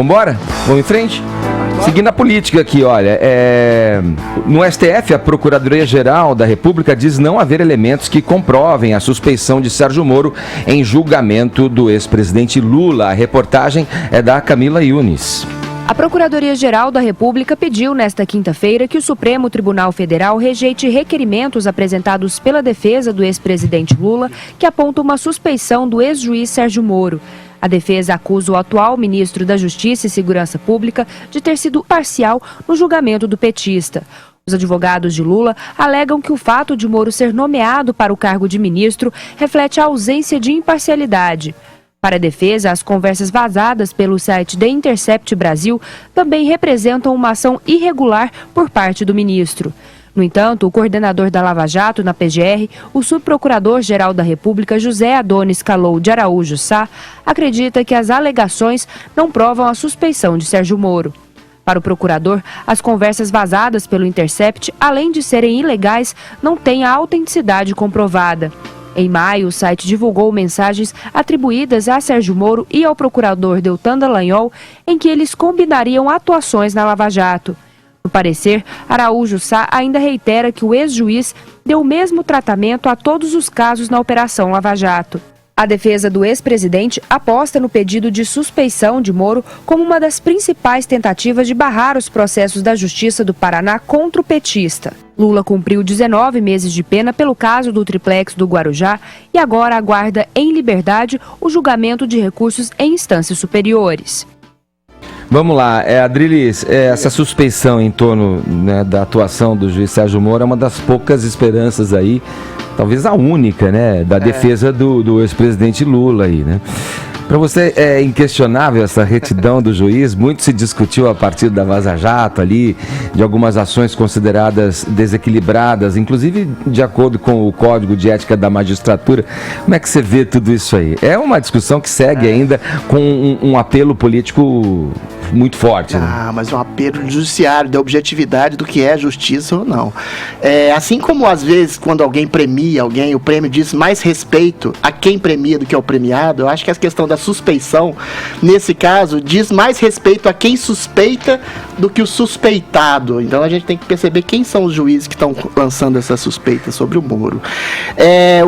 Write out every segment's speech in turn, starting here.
Vambora? Vamos em frente? Seguindo a política aqui, olha, no STF, a Procuradoria-Geral da República diz não haver elementos que comprovem a suspeição de Sérgio Moro em julgamento do ex-presidente Lula. A reportagem é da Camila Yunis. A Procuradoria-Geral da República pediu nesta quinta-feira que o Supremo Tribunal Federal rejeite requerimentos apresentados pela defesa do ex-presidente Lula, que apontam uma suspeição do ex-juiz Sérgio Moro. A defesa acusa o atual ministro da Justiça e Segurança Pública de ter sido parcial no julgamento do petista. Os advogados de Lula alegam que o fato de Moro ser nomeado para o cargo de ministro reflete a ausência de imparcialidade. Para a defesa, as conversas vazadas pelo site The Intercept Brasil também representam uma ação irregular por parte do ministro. No entanto, o coordenador da Lava Jato na PGR, o subprocurador-geral da República, José Adonis Calou de Araújo Sá, acredita que as alegações não provam a suspeição de Sérgio Moro. Para o procurador, as conversas vazadas pelo Intercept, além de serem ilegais, não têm a autenticidade comprovada. Em maio, o site divulgou mensagens atribuídas a Sérgio Moro e ao procurador Deltan Dallagnol, em que eles combinariam atuações na Lava Jato. No parecer, Araújo Sá ainda reitera que o ex-juiz deu o mesmo tratamento a todos os casos na Operação Lava Jato. A defesa do ex-presidente aposta no pedido de suspeição de Moro como uma das principais tentativas de barrar os processos da Justiça do Paraná contra o petista. Lula cumpriu 19 meses de pena pelo caso do triplex do Guarujá e agora aguarda em liberdade o julgamento de recursos em instâncias superiores. Vamos lá, Adriles, essa suspeição em torno, né, da atuação do juiz Sérgio Moro é uma das poucas esperanças aí, talvez a única, né, da defesa do ex-presidente Lula aí, né? Para você é inquestionável essa retidão do juiz, muito se discutiu a partir da Vaza Jato ali, de algumas ações consideradas desequilibradas, inclusive de acordo com o Código de Ética da Magistratura. Como é que você vê tudo isso aí? É uma discussão que segue ainda com um apelo político muito forte, né? Mas um apelo judiciário, da objetividade do que é justiça ou não. Assim como às vezes quando alguém premia alguém, o prêmio diz mais respeito a quem premia do que ao premiado, eu acho que a questão da suspeição, nesse caso, diz mais respeito a quem suspeita do que o suspeitado. Então a gente tem que perceber quem são os juízes que estão lançando essa suspeita sobre o Moro.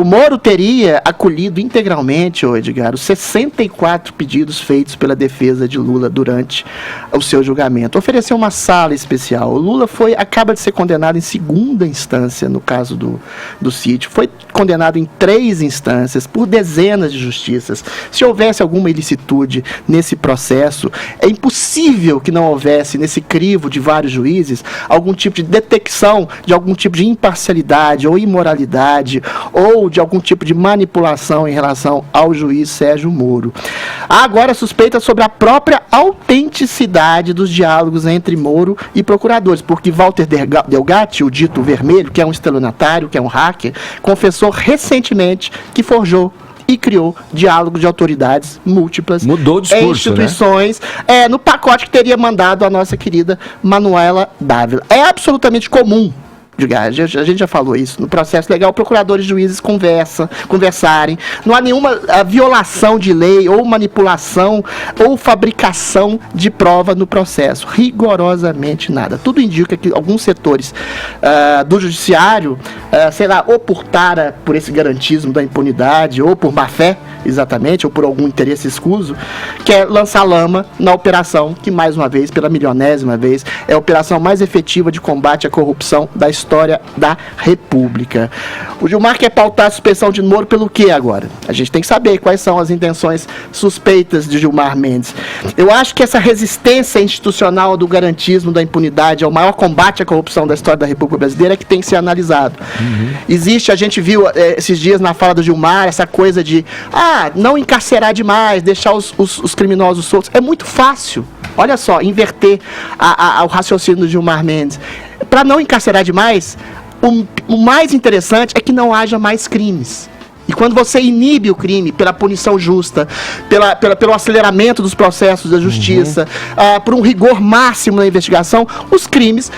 O Moro teria acolhido integralmente, Edgar, os 64 pedidos feitos pela defesa de Lula durante o seu julgamento. Ofereceu uma sala especial. O Lula acaba de ser condenado em segunda instância, no caso do sítio. Foi condenado em 3 instâncias, por dezenas de justiças. Se houvesse alguma ilicitude nesse processo, é impossível que não houvesse, nesse crivo de vários juízes, algum tipo de detecção de algum tipo de imparcialidade ou imoralidade ou de algum tipo de manipulação em relação ao juiz Sérgio Moro. Há agora suspeita sobre a própria autenticidade dos diálogos entre Moro e procuradores, porque Walter Delgatti, o dito vermelho, que é um estelionatário, que é um hacker, confessou recentemente que forjou e criou diálogos de autoridades múltiplas. Mudou o discurso, instituições, né? No pacote que teria mandado a nossa querida Manuela Dávila. É absolutamente comum, a gente já falou isso, no processo legal, procuradores e juízes conversarem, não há nenhuma violação de lei, ou manipulação, ou fabricação de prova no processo, rigorosamente nada. Tudo indica que alguns setores do judiciário, ou por tara, por esse garantismo da impunidade, ou por má fé, exatamente, ou por algum interesse escuso, quer lançar lama na operação, que mais uma vez, pela milionésima vez, é a operação mais efetiva de combate à corrupção da história da República. O Gilmar quer pautar a suspeição de Moro pelo quê agora? A gente tem que saber quais são as intenções suspeitas de Gilmar Mendes. Eu acho que essa resistência institucional do garantismo da impunidade ao maior combate à corrupção da história da República Brasileira é que tem que ser analisado. Existe, a gente viu esses dias na fala do Gilmar, essa coisa de não encarcerar demais, deixar os criminosos soltos. É muito fácil, olha só, inverter o raciocínio do Gilmar Mendes. Para não encarcerar demais, o mais interessante é que não haja mais crimes. E quando você inibe o crime pela punição justa, pelo aceleramento dos processos da justiça, por um rigor máximo na investigação, os crimes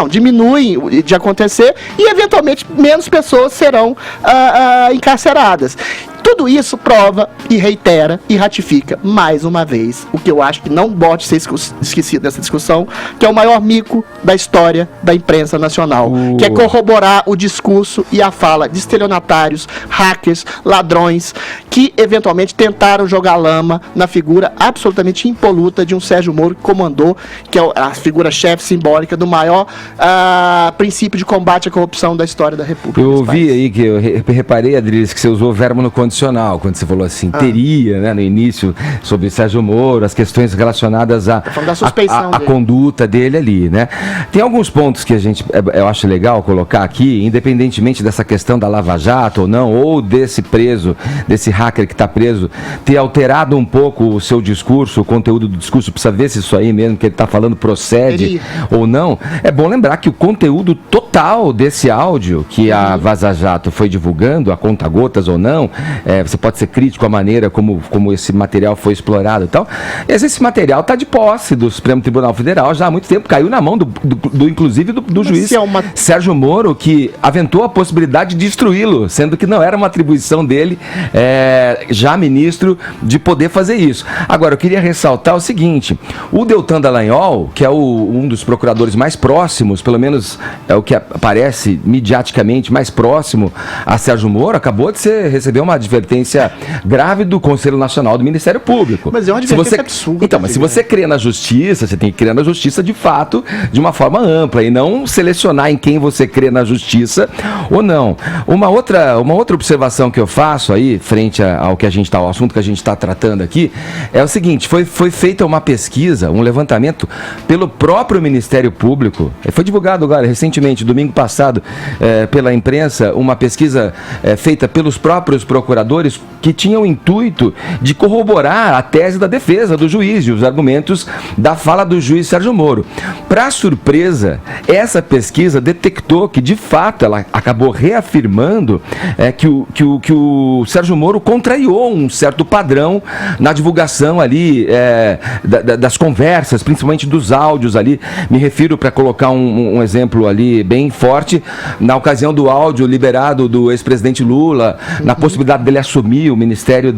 diminuem de acontecer e, eventualmente, menos pessoas serão encarceradas. Tudo isso prova e reitera e ratifica, mais uma vez, o que eu acho que não pode ser esquecido nessa discussão, que é o maior mico da história da imprensa nacional, que é corroborar o discurso e a fala de estelionatários, hackers, ladrões, que eventualmente tentaram jogar lama na figura absolutamente impoluta de um Sérgio Moro que comandou, que é a figura-chefe simbólica do maior princípio de combate à corrupção da história da República. Eu ouvi aí que eu reparei, Adriles, que você usou o verbo no condicional, quando você falou assim, teria, né, no início, sobre Sérgio Moro, as questões relacionadas à conduta dele ali, né? Tem alguns pontos que eu acho legal colocar aqui, independentemente dessa questão da Lava Jato ou não, ou desse preso, desse hacker que está preso, ter alterado um pouco o seu discurso, o conteúdo do discurso, precisa ver se isso aí mesmo que ele está falando procede ou não. É bom lembrar que o conteúdo total desse áudio que a Vaza Jato foi divulgando, a conta-gotas ou não, você pode ser crítico à maneira como esse material foi explorado e tal, esse material está de posse do Supremo Tribunal Federal já há muito tempo, caiu na mão inclusive do juiz Sérgio Moro, que aventou a possibilidade de destruí-lo, sendo que não era uma atribuição dele, já ministro, de poder fazer isso. Agora, eu queria ressaltar o seguinte, o Deltan Dallagnol, que é um dos procuradores mais próximos, pelo menos é o que aparece mediaticamente mais próximo a Sérgio Moro, acabou de receber uma advertência grave do Conselho Nacional do Ministério Público. Mas é uma advertência absurda. Então, mas se você crê na justiça, você tem que crer na justiça de fato, de uma forma ampla, e não selecionar em quem você crê na justiça ou não. Uma outra observação que eu faço aí, frente ao assunto que a gente está tratando aqui, é o seguinte, foi feita uma pesquisa, um levantamento pelo próprio Ministério Público, foi divulgado agora, recentemente, domingo passado, pela imprensa, uma pesquisa feita pelos próprios procuradores que tinha o intuito de corroborar a tese da defesa do juiz e os argumentos da fala do juiz Sérgio Moro. Para surpresa, essa pesquisa detectou que, de fato, ela acabou reafirmando que o Sérgio Moro contrariou um certo padrão na divulgação ali das conversas, principalmente dos áudios ali. Me refiro, para colocar um exemplo ali bem forte, na ocasião do áudio liberado do ex-presidente Lula, na possibilidade dele assumir o ministério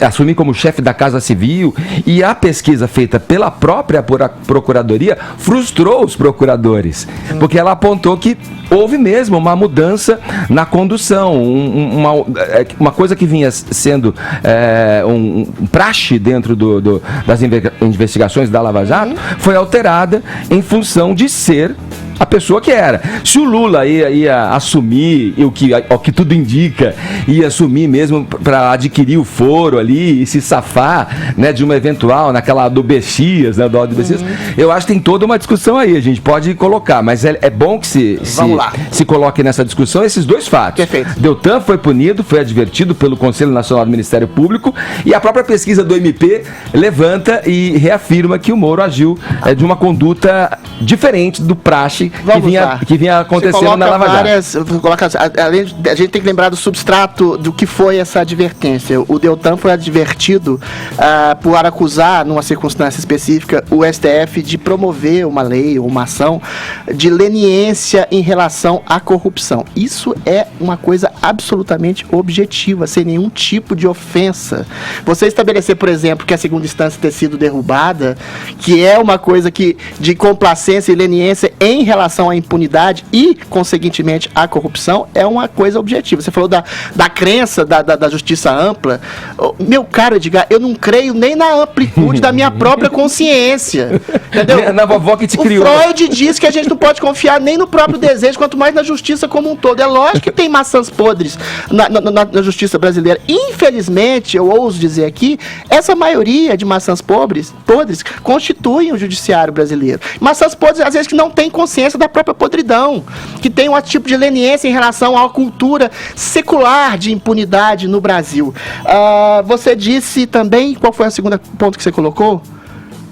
assumir como chefe da Casa Civil, e a pesquisa feita pela própria Procuradoria frustrou os procuradores, porque ela apontou que houve mesmo uma mudança na condução, uma coisa que vinha sendo um praxe dentro das investigações da Lava Jato, foi alterada em função de ser a pessoa que era. Se o Lula ia assumir, o que tudo indica, ia assumir mesmo para adquirir o foro ali e se safar, né, de uma eventual, naquela do Bexias, né, do áudio do Bexias, eu acho que tem toda uma discussão aí, a gente pode colocar, mas é bom que se coloque nessa discussão esses dois fatos. Perfeito. Deltan foi punido, foi advertido pelo Conselho Nacional do Ministério Público, e a própria pesquisa do MP levanta e reafirma que o Moro agiu de uma conduta diferente do praxe que vinha acontecendo na Lava Jato. A gente tem que lembrar do substrato do que foi essa advertência. O Deltan foi advertido por acusar, numa circunstância específica, o STF de promover uma lei ou uma ação de leniência em relação à corrupção. Isso é uma coisa absolutamente objetiva, sem nenhum tipo de ofensa. Você estabelecer, por exemplo, que a segunda instância ter sido derrubada, que é uma coisa de complacência e leniência em relação à impunidade e, conseguintemente, à corrupção, é uma coisa objetiva. Você falou da crença da justiça ampla. Meu caro Edgar, eu não creio nem na amplitude da minha própria consciência. Entendeu? Na vovó que te criou. O Freud diz que a gente não pode confiar nem no próprio desejo, quanto mais na justiça como um todo. É lógico que tem maçãs podres na justiça brasileira. Infelizmente, eu ouso dizer aqui, essa maioria de maçãs podres constituem o judiciário brasileiro. Maçãs podres, às vezes, que não têm consciência da própria podridão, que tem um tipo de leniência em relação à cultura secular de impunidade no Brasil. Você disse também, qual foi o segundo ponto que você colocou?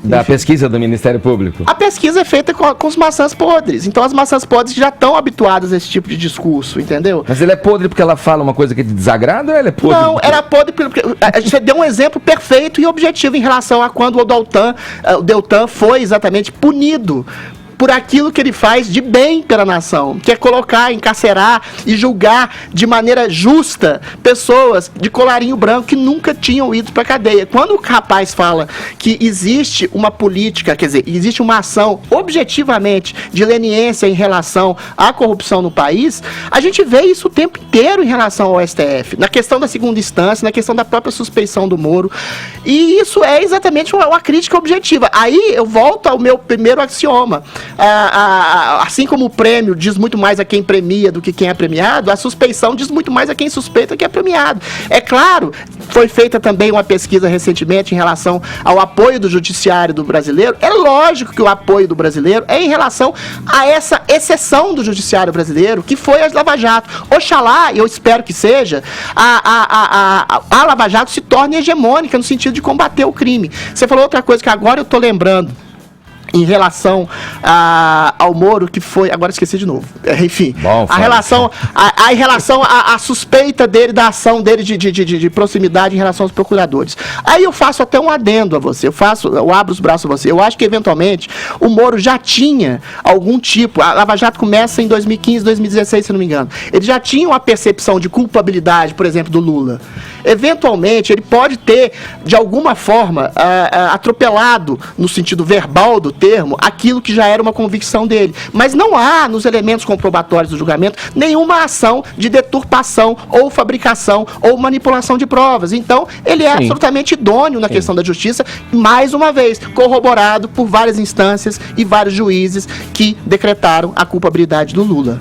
Da pesquisa do Ministério Público. A pesquisa é feita com os maçãs podres. Então as maçãs podres já estão habituadas a esse tipo de discurso, entendeu? Mas ele é podre porque ela fala uma coisa que te desagrada ou ele é podre? Não, era podre porque você deu um exemplo perfeito e objetivo em relação a quando o Deltan foi exatamente punido por aquilo que ele faz de bem pela nação, que é colocar, encarcerar e julgar de maneira justa pessoas de colarinho branco que nunca tinham ido para a cadeia. Quando o rapaz fala que existe uma política, quer dizer, existe uma ação objetivamente de leniência em relação à corrupção no país, a gente vê isso o tempo inteiro em relação ao STF, na questão da segunda instância, na questão da própria suspeição do Moro, e isso é exatamente uma crítica objetiva. Aí eu volto ao meu primeiro axioma. Assim como o prêmio diz muito mais a quem premia do que quem é premiado, a suspeição diz muito mais a quem suspeita que é premiado. É claro, foi feita também uma pesquisa recentemente em relação ao apoio do judiciário do brasileiro. É lógico que o apoio do brasileiro é em relação a essa exceção do judiciário brasileiro, que foi a Lava Jato. Oxalá, e eu espero que seja, a Lava Jato se torne hegemônica no sentido de combater o crime. Você falou outra coisa que agora eu estou lembrando, em relação ao Moro, que foi... Agora esqueci de novo. Enfim, em relação à suspeita dele, da ação dele de proximidade em relação aos procuradores. Aí eu faço até um adendo a você, eu abro os braços a você. Eu acho que, eventualmente, o Moro já tinha algum tipo... A Lava Jato começa em 2015, 2016, se não me engano. Ele já tinha uma percepção de culpabilidade, por exemplo, do Lula. Eventualmente, ele pode ter, de alguma forma, atropelado, no sentido verbal do termo, aquilo que já era uma convicção dele. Mas não há, nos elementos comprobatórios do julgamento, nenhuma ação de deturpação ou fabricação ou manipulação de provas. Então, ele é absolutamente idôneo na questão da justiça, mais uma vez, corroborado por várias instâncias e vários juízes que decretaram a culpabilidade do Lula.